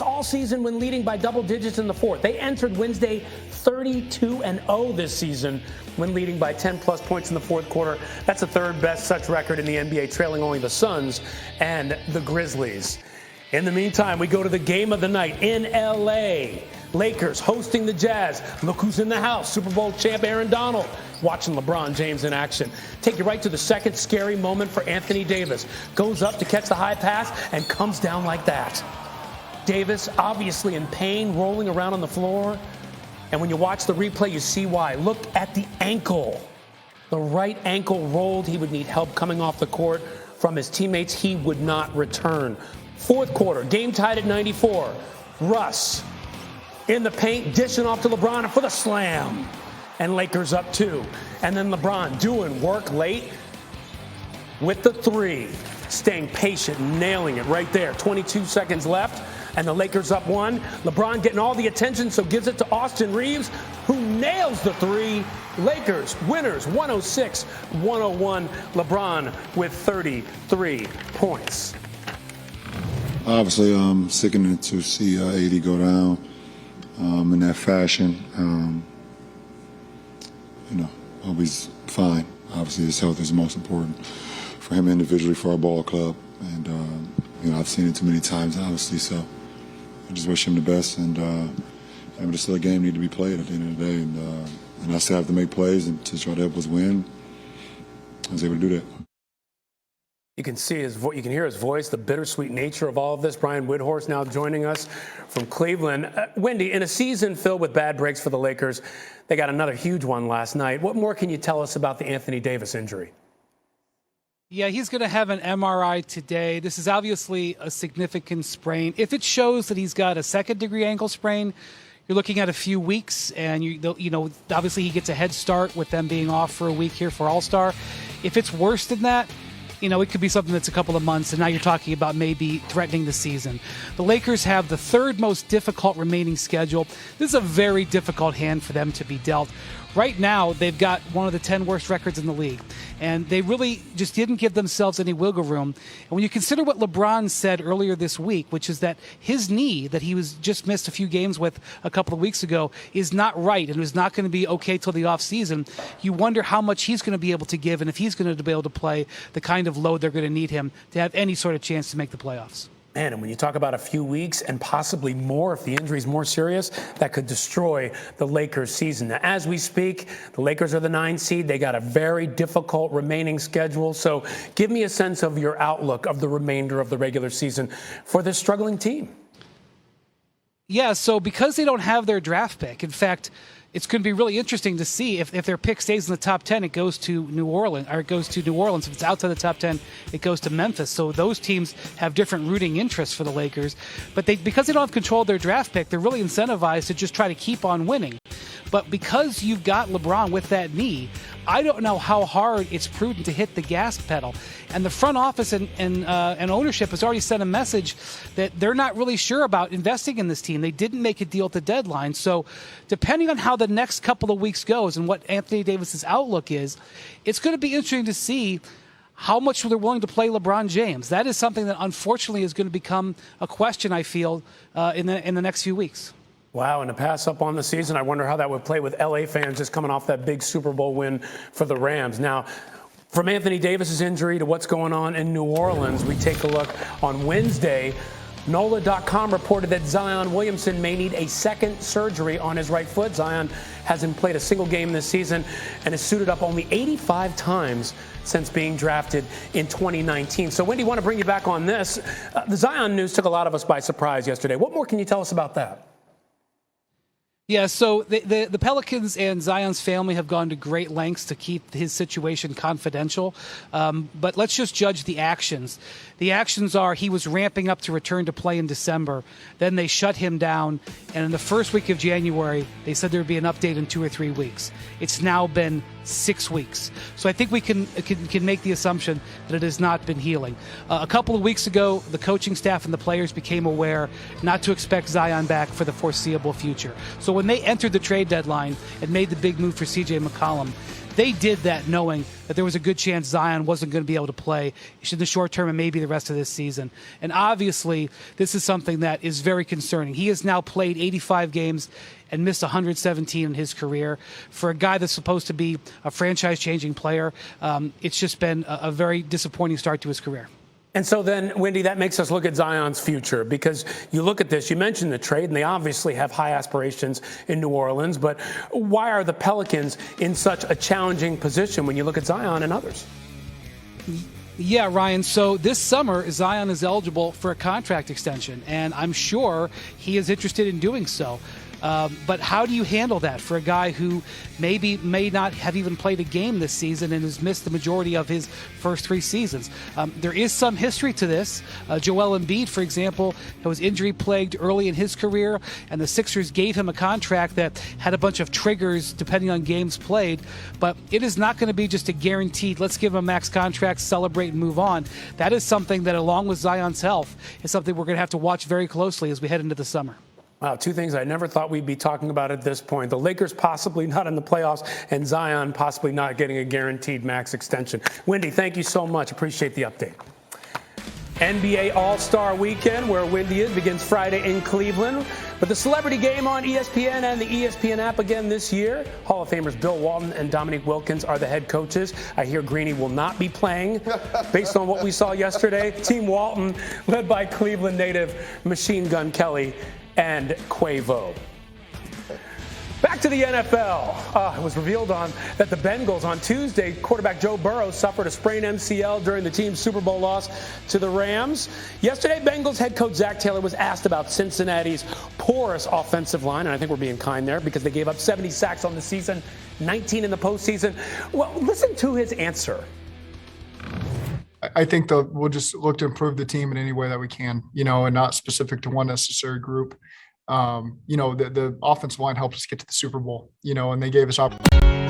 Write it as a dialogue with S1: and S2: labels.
S1: all season when leading by double digits in the fourth. They entered Wednesday 32-0 this season when leading by 10-plus points in the fourth quarter. That's the third best such record in the NBA, trailing only the Suns and the Grizzlies. In the meantime, we go to the game of the night in L.A. Lakers hosting the Jazz. Look who's in the house. Super Bowl champ Aaron Donald watching LeBron James in action. Take you right to the second scary moment for Anthony Davis. Goes up to catch the high pass and comes down like that. Davis obviously in pain, rolling around on the floor. And when you watch the replay, you see why. Look at the ankle. The right ankle rolled. He would need help coming off the court from his teammates. He would not return. Fourth quarter, game tied at 94. Russ in the paint, dishing off to LeBron for the slam. And Lakers up 2. And then LeBron doing work late with the 3. Staying patient, nailing it right there. 22 seconds left, and the Lakers up 1. LeBron getting all the attention, so gives it to Austin Reeves, who nails the 3. Lakers winners, 106-101. LeBron with 33 points.
S2: Obviously, sickening to see AD go down in that fashion. Hope he's fine. Obviously, his health is most important for him individually, for our ball club. And, I've seen it too many times, obviously, so I just wish him the best. And there's still a game need to be played at the end of the day. And I still have to make plays and to try to help us win. I was able to do that.
S1: You can see you can hear his voice, the bittersweet nature of all of this. Brian Windhorst now joining us from Cleveland. Wendy, in a season filled with bad breaks for the Lakers, they got another huge one last night. What more can you tell us about the Anthony Davis injury?
S3: Yeah, he's going to have an MRI today. This is obviously a significant sprain. If it shows that he's got a second-degree ankle sprain, you're looking at a few weeks, and obviously he gets a head start with them being off for a week here for All-Star. If it's worse than that, it could be something that's a couple of months, and now you're talking about maybe threatening the season. The Lakers have the third most difficult remaining schedule. This is a very difficult hand for them to be dealt. Right now, they've got one of the 10 worst records in the league, and they really just didn't give themselves any wiggle room. And when you consider what LeBron said earlier this week, which is that his knee that he was just missed a few games with a couple of weeks ago is not right and is not going to be okay till the offseason, you wonder how much he's going to be able to give and if he's going to be able to play the kind of load they're going to need him to have any sort of chance to make the playoffs.
S1: Man, and when you talk about a few weeks and possibly more, if the injury is more serious, that could destroy the Lakers' season. Now, as we speak, the Lakers are the 9 seed. They got a very difficult remaining schedule. So give me a sense of your outlook of the remainder of the regular season for this struggling team.
S3: Yeah, so because they don't have their draft pick, in fact, it's going to be really interesting to see if their pick stays in the top 10, it goes to New Orleans, or it goes to New Orleans. If it's outside the top 10, it goes to Memphis. So those teams have different rooting interests for the Lakers. But because they don't have control of their draft pick, they're really incentivized to just try to keep on winning. But because you've got LeBron with that knee, I don't know how hard it's prudent to hit the gas pedal. And the front office and ownership has already sent a message that they're not really sure about investing in this team. They didn't make a deal at the deadline. So depending on how the next couple of weeks goes and what Anthony Davis's outlook is, it's going to be interesting to see how much they're willing to play LeBron James. That is something that unfortunately is going to become a question, I feel, in the next few weeks.
S1: Wow, and to pass up on the season, I wonder how that would play with L.A. fans just coming off that big Super Bowl win for the Rams. Now, from Anthony Davis's injury to what's going on in New Orleans, we take a look on Wednesday. NOLA.com reported that Zion Williamson may need a second surgery on his right foot. Zion hasn't played a single game this season and has suited up only 85 times since being drafted in 2019. So, Wendy, I want to bring you back on this. The Zion news took a lot of us by surprise yesterday. What more can you tell us about that?
S3: Yeah, so the Pelicans and Zion's family have gone to great lengths to keep his situation confidential. But let's just judge the actions. The actions are he was ramping up to return to play in December. Then they shut him down. And in the first week of January, they said there would be an update in 2 or 3 weeks. It's now been 6 weeks. So I think we can make the assumption that it has not been healing. A couple of weeks ago, the coaching staff and the players became aware not to expect Zion back for the foreseeable future. So when they entered the trade deadline and made the big move for C.J. McCollum, they did that knowing that there was a good chance Zion wasn't going to be able to play in the short term and maybe the rest of this season. And obviously, this is something that is very concerning. He has now played 85 games and missed 117 in his career. For a guy that's supposed to be a franchise-changing player, it's just been a very disappointing start to his career.
S1: And so then, Wendy, that makes us look at Zion's future, because you look at this, you mentioned the trade, and they obviously have high aspirations in New Orleans, but why are the Pelicans in such a challenging position when you look at Zion and others?
S3: Yeah, Ryan. So this summer, Zion is eligible for a contract extension, and I'm sure he is interested in doing so. But how do you handle that for a guy who may not have even played a game this season and has missed the majority of his first 3 seasons? There is some history to this. Joel Embiid, for example, was injury-plagued early in his career, and the Sixers gave him a contract that had a bunch of triggers depending on games played. But it is not going to be just a guaranteed, let's give him a max contract, celebrate, and move on. That is something that, along with Zion's health, is something we're going to have to watch very closely as we head into the summer.
S1: Wow, 2 things I never thought we'd be talking about at this point. The Lakers possibly not in the playoffs, and Zion possibly not getting a guaranteed max extension. Wendy, thank you so much. Appreciate the update. NBA All-Star Weekend, where Wendy is, begins Friday in Cleveland. But the celebrity game on ESPN and the ESPN app again this year. Hall of Famers Bill Walton and Dominique Wilkins are the head coaches. I hear Greeny will not be playing based on what we saw yesterday. Team Walton, led by Cleveland native Machine Gun Kelly and Quavo. Back to the NFL. It was revealed that the Bengals on Tuesday, quarterback Joe Burrow suffered a sprained MCL during the team's Super Bowl loss to the Rams. Yesterday, Bengals head coach Zach Taylor was asked about Cincinnati's porous offensive line, and I think we're being kind there because they gave up 70 sacks on the season, 19 in the postseason. Well, listen to his answer.
S4: I think we'll just look to improve the team in any way that we can, and not specific to one necessary group. The offensive line helped us get to the Super Bowl, and they gave us opportunity.